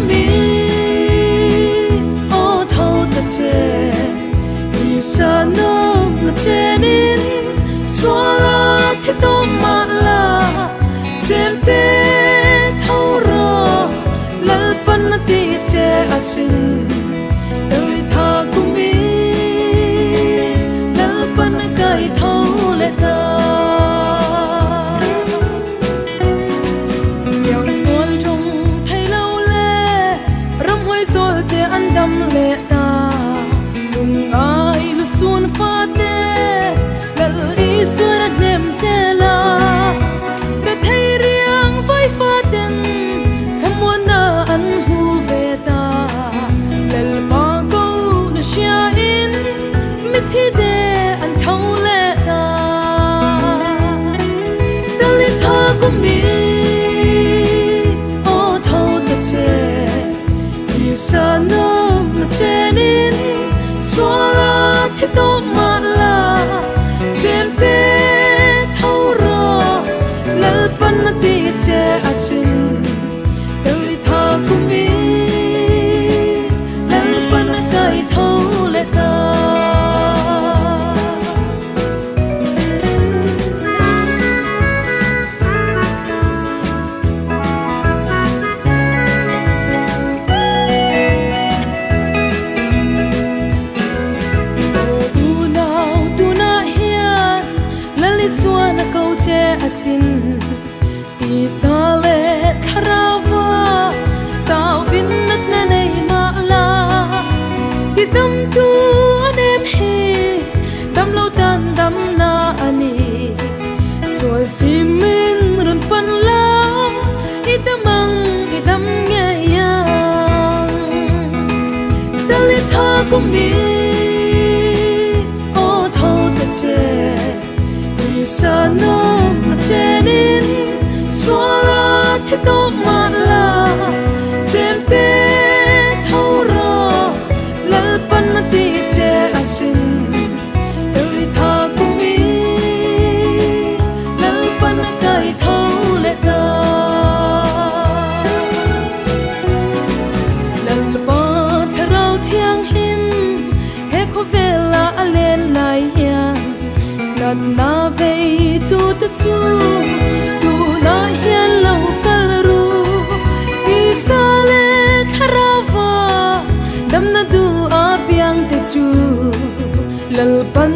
mi ô thâu ta che isa nom la chenin swala thi to ma la chem te thâu ro lal pan na ti che asin doi tha ku mi lal pan kai thâu le ta lệ ta cùng ai lu xuân phát đê lệ ý xuân đã đêm xe la để thấy riêng với phát đen không muốn na ăn hu về ta lệ ba câu để chia in mít thi đê ăn thâu lệ ta ta liên thơ của mi ô thâu ta che isa no chenin swala thi to ma la chem te thâu ro lal pan na ti che asin doi tha ku mi lal pan na kai thâu le ta asin ti sa le tharawa chao vin nat na nei ma la ti dam tu anem he dam lo tan dam na ani sol simin run pan la idam nge yang dali tha ku mi o tho ta che isa no chenin swala thi to ma la chem te thâu ro lal pan na ti che asin doi tha ku mi lal pan na kai thâu le ta lal pa tharau thiang him he kho vela alen lai yang nat na ve tu ta chu tu na hian lo kal ru isa le tharawa dam na du a piang te chu lal pan